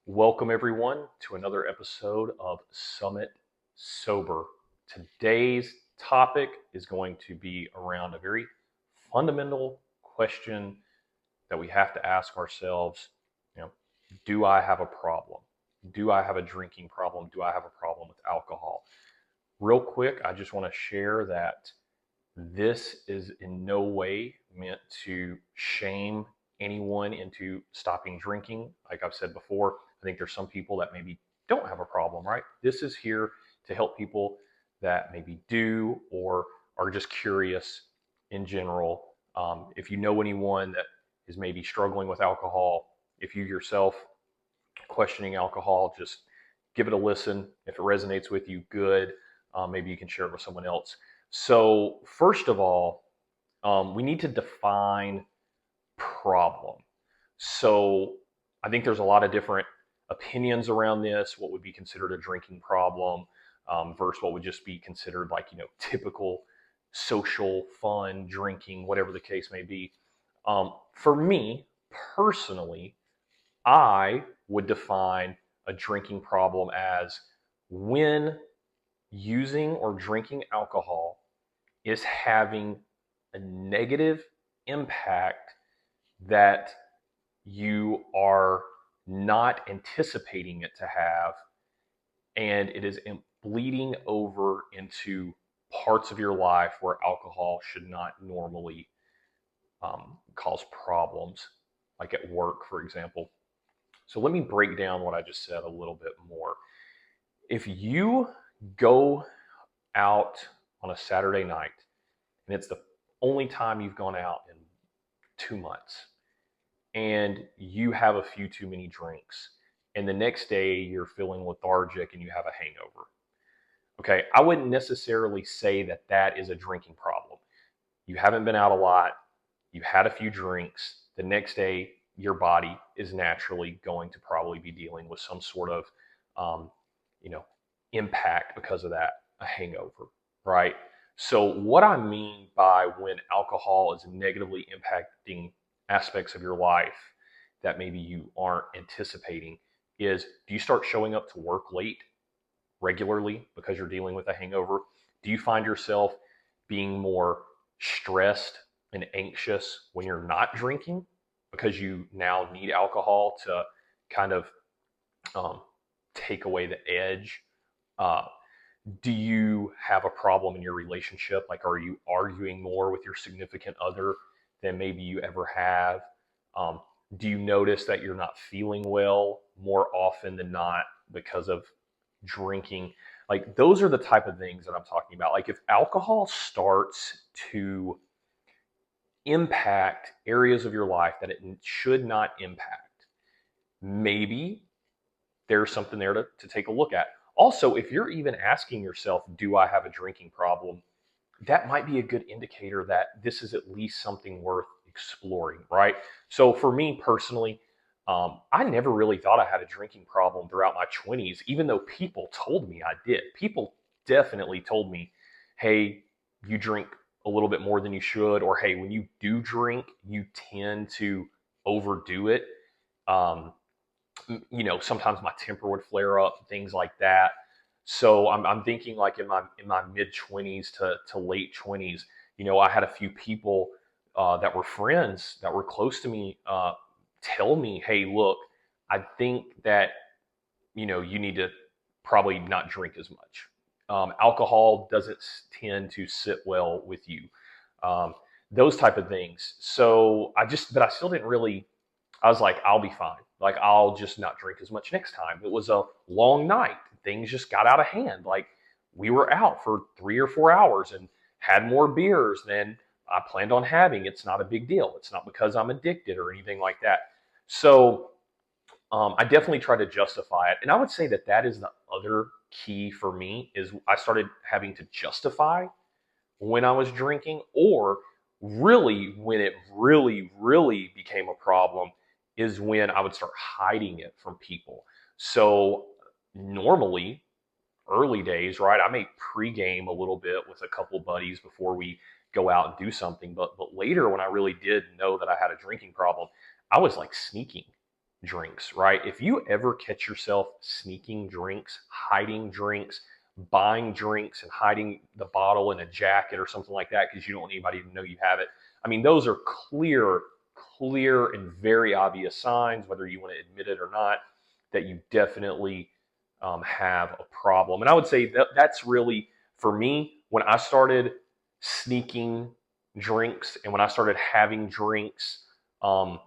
Welcome, everyone, to another episode of Summit Sober. Today's topic is going to be around a very fundamental question that we have to ask ourselves. You know, do I have a problem? Do I have a drinking problem? Do I have a problem with alcohol? Real quick, I just want to share that this is in no way meant to shame anyone into stopping drinking. Like I've said before, I think there's some people that maybe don't have a problem, right? This is here to help people that maybe do or are just curious in general. If you know anyone that is maybe struggling with alcohol, if you yourself questioning alcohol, just give it a listen. If it resonates with you, good. Maybe you can share it with someone else. So, first of all, we need to define problem. So, I think there's a lot of different opinions around this. What would be considered a drinking problem versus what would just be considered like, typical social fun drinking, whatever the case may be. For me personally, I would define a drinking problem as when using or drinking alcohol is having a negative impact that you are not anticipating it to have, and it is bleeding over into parts of your life where alcohol should not normally cause problems, like at work, for example. So let me break down what I just said a little bit more. If you go out on a Saturday night and it's the only time you've gone out in 2 months and you have a few too many drinks and the next day you're feeling lethargic and you have a hangover, okay, I wouldn't necessarily say that that is a drinking problem. You haven't been out a lot, you had a few drinks, the next day your body is naturally going to probably be dealing with some sort of um, you know impact because of that, a hangover, right? So what I mean by when alcohol is negatively impacting aspects of your life that maybe you aren't anticipating is, do you start showing up to work late regularly because you're dealing with a hangover? Do you find yourself being more stressed and anxious when you're not drinking because you now need alcohol to kind of um, take away the edge? Uh, do you have a problem in your relationship? Like, are you arguing more with your significant other than maybe you ever have? Um, do you notice that you're not feeling well more often than not because of drinking? Like, those are the type of things that I'm talking about. Like, if alcohol starts to impact areas of your life that it should not impact, maybe there's something there to take a look at. Also, if you're even asking yourself, do I have a drinking problem? That might be a good indicator that this is at least something worth exploring, right? So for me personally, I never really thought I had a drinking problem throughout my 20s, even though people told me I did. People definitely told me, hey, you drink a little bit more than you should, or hey, when you do drink, you tend to overdo it. Um, Sometimes my temper would flare up, things like that. So I'm thinking like in my mid 20s to late 20s, I had a few people that were friends that were close to me tell me, hey, look, I think that you need to probably not drink as much. Alcohol doesn't tend to sit well with you. Um, those type of things. So but I still didn't really. I was like, I'll be fine. Like, I'll just not drink as much next time. It was a long night. Things just got out of hand. Like, we were out for 3 or 4 hours and had more beers than I planned on having. It's not a big deal. It's not because I'm addicted or anything like that. So, I definitely try to justify it. And I would say that that is the other key for me is I started having to justify when I was drinking, or really when it really, really became a problem is when I would start hiding it from people. So normally, early days, right, I may pregame a little bit with a couple buddies before we go out and do something. But later, when I really did know that I had a drinking problem, I was like sneaking drinks, right? If you ever catch yourself sneaking drinks, hiding drinks, buying drinks and hiding the bottle in a jacket or something like that because you don't want anybody to know you have it. I mean, those are clear and very obvious signs, whether you want to admit it or not, that you definitely have a problem. And I would say that that's really, for me, when I started sneaking drinks and when I started having drinks, um,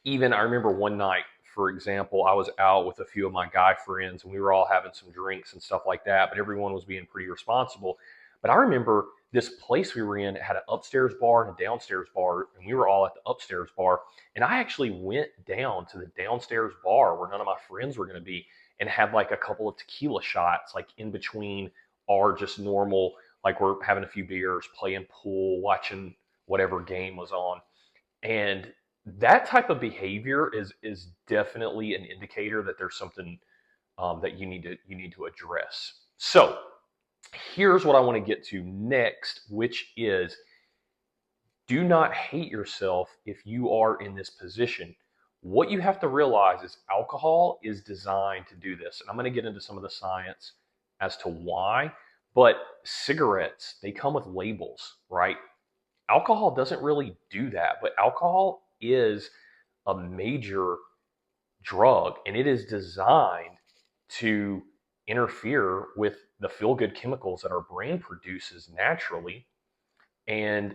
even I remember one night, for example, I was out with a few of my guy friends and we were all having some drinks and stuff like that, but everyone was being pretty responsible. But I remember this place we were in had an upstairs bar and a downstairs bar, and we were all at the upstairs bar. And I actually went down to the downstairs bar where none of my friends were going to be and had like a couple of tequila shots, like in between our just normal, like we're having a few beers, playing pool, watching whatever game was on. And that type of behavior is definitely an indicator that there's something that you need to address. So here's what I want to get to next, which is do not hate yourself if you are in this position. What you have to realize is alcohol is designed to do this. And I'm going to get into some of the science as to why. But cigarettes, they come with labels, right? Alcohol doesn't really do that, but alcohol is a major drug and it is designed to interfere with the feel good chemicals that our brain produces naturally and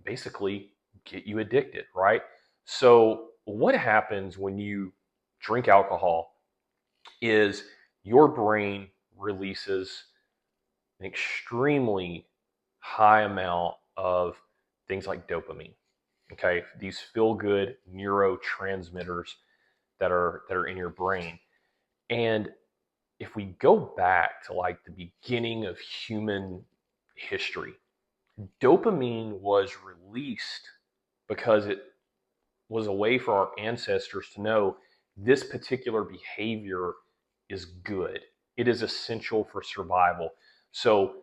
basically get you addicted, right? So, what happens when you drink alcohol is your brain releases an extremely high amount of things like dopamine. Okay, these feel good neurotransmitters that are in your brain. And if we go back to like the beginning of human history, dopamine was released because it was a way for our ancestors to know this particular behavior is good. It is essential for survival. So,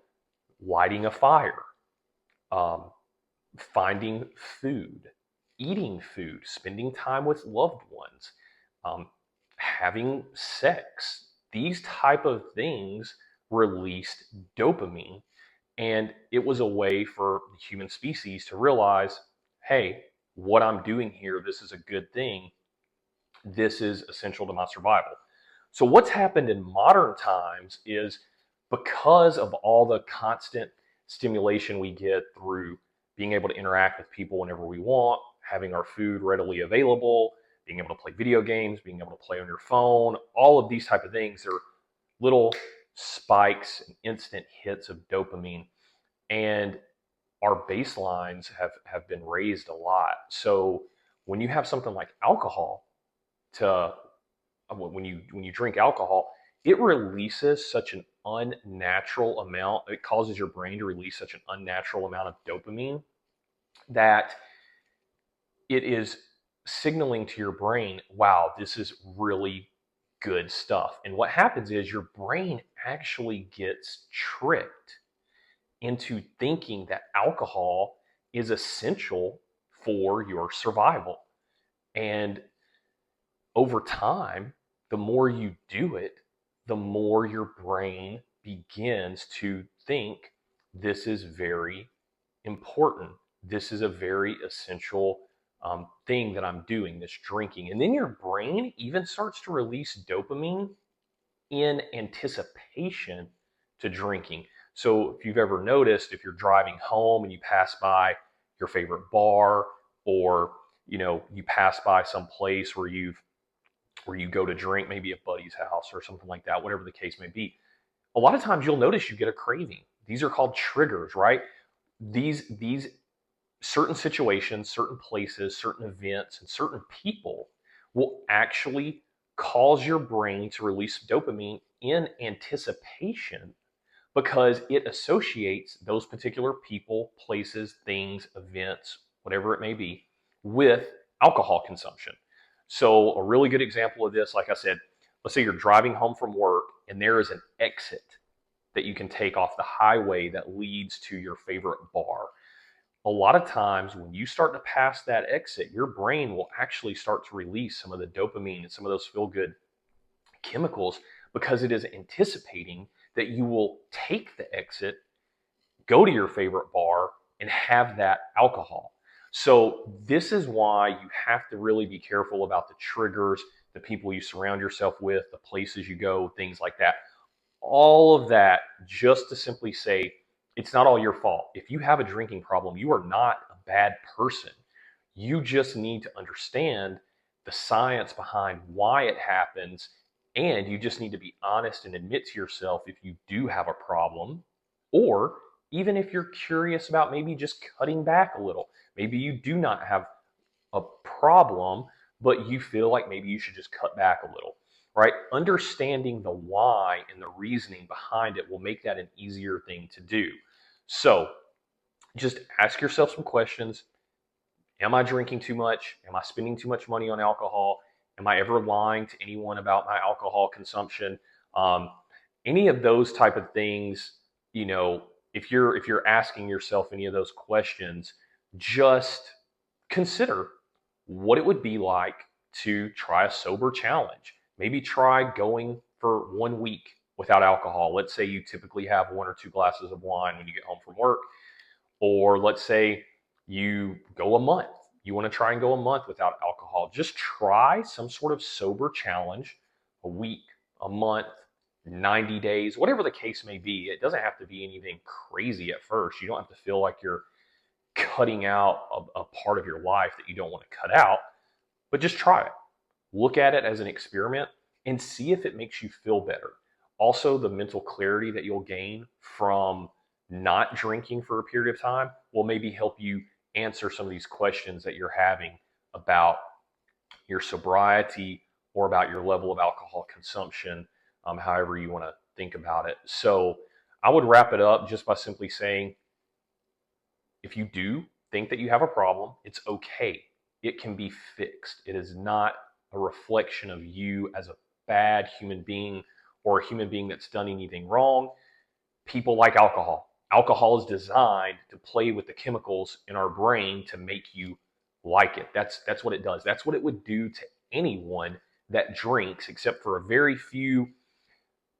lighting a fire, um, finding food, eating food, spending time with loved ones, um, having sex, these type of things released dopamine. And it was a way for the human species to realize, hey, what I'm doing here, this is a good thing. This is essential to my survival. So, what's happened in modern times is because of all the constant stimulation we get through being able to interact with people whenever we want, having our food readily available, being able to play video games, being able to play on your phone, all of these type of things are little spikes and instant hits of dopamine. And our baselines have been raised a lot. So when you have something like alcohol to when you drink alcohol, it releases such an unnatural amount. It causes your brain to release such an unnatural amount of dopamine that it is signaling to your brain, wow, this is really good stuff. And what happens is your brain actually gets tricked into thinking that alcohol is essential for your survival. And over time, the more you do it, the more your brain begins to think this is very important. This is a very essential thing that I'm doing, this drinking. And then your brain even starts to release dopamine in anticipation to drinking. So if you've ever noticed, if you're driving home and you pass by your favorite bar, or you pass by some place where you go to drink, maybe a buddy's house or something like that, whatever the case may be, a lot of times you'll notice you get a craving. These are called triggers, right? These certain situations, certain places, certain events, and certain people will actually cause your brain to release dopamine in anticipation because it associates those particular people, places, things, events, whatever it may be, with alcohol consumption. So, a really good example of this, like I said, let's say you're driving home from work and there is an exit that you can take off the highway that leads to your favorite bar. a lot of times when you start to pass that exit, your brain will actually start to release some of the dopamine and some of those feel good chemicals because it is anticipating that you will take the exit, go to your favorite bar, and have that alcohol. So, this is why you have to really be careful about the triggers, the people you surround yourself with, the places you go, things like that. All of that just to simply say it's not all your fault. If you have a drinking problem, you are not a bad person. You just need to understand the science behind why it happens. And you just need to be honest and admit to yourself if you do have a problem, or even if you're curious about maybe just cutting back a little. Maybe you do not have a problem, but you feel like maybe you should just cut back a little, right? Understanding the why and the reasoning behind it will make that an easier thing to do. So just ask yourself some questions. Am I drinking too much? Am I spending too much money on alcohol? Am I ever lying to anyone about my alcohol consumption? Um, any of those type of things, you know, if you're asking yourself any of those questions, just consider what it would be like to try a sober challenge. Maybe try going for 1 week without alcohol. Let's say you typically have 1 or 2 glasses of wine when you get home from work. Or let's say you go a month. You want to try and go a month without alcohol. Just try some sort of sober challenge, a week, a month, 90 days, whatever the case may be. It doesn't have to be anything crazy at first. You don't have to feel like you're cutting out a part of your life that you don't want to cut out, but just try it. Look at it as an experiment and see if it makes you feel better. Also, the mental clarity that you'll gain from not drinking for a period of time will maybe help you answer some of these questions that you're having about your sobriety or about your level of alcohol consumption, however you want to think about it. So I would wrap it up just by simply saying, if you do think that you have a problem, it's okay. It can be fixed. It is not a reflection of you as a bad human being or a human being that's done anything wrong. People like alcohol. Alcohol is designed to play with the chemicals in our brain to make you like it. That's what it does. That's what it would do to anyone that drinks, except for a very few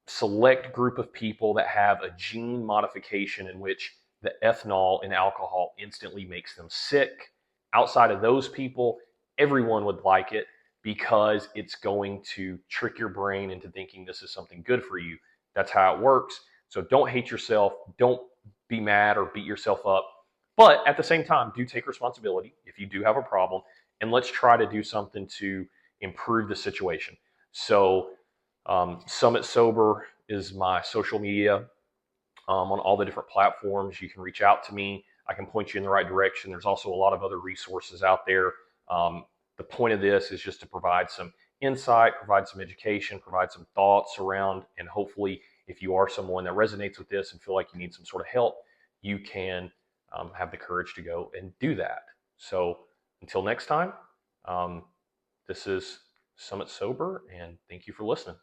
select group of people that have a gene modification in which the ethanol in alcohol instantly makes them sick. Outside of those people, everyone would like it because it's going to trick your brain into thinking this is something good for you. That's how it works. So don't hate yourself. Don't be mad or beat yourself up. But at the same time, do take responsibility if you do have a problem. And let's try to do something to improve the situation. So Summit Sober is my social media on all the different platforms. You can reach out to me. I can point you in the right direction. There's also a lot of other resources out there. The point of this is just to provide some insight, provide some education, provide some thoughts around, and hopefully if you are someone that resonates with this and feel like you need some sort of help, you can have the courage to go and do that. So until next time, this is Summit Sober, and thank you for listening.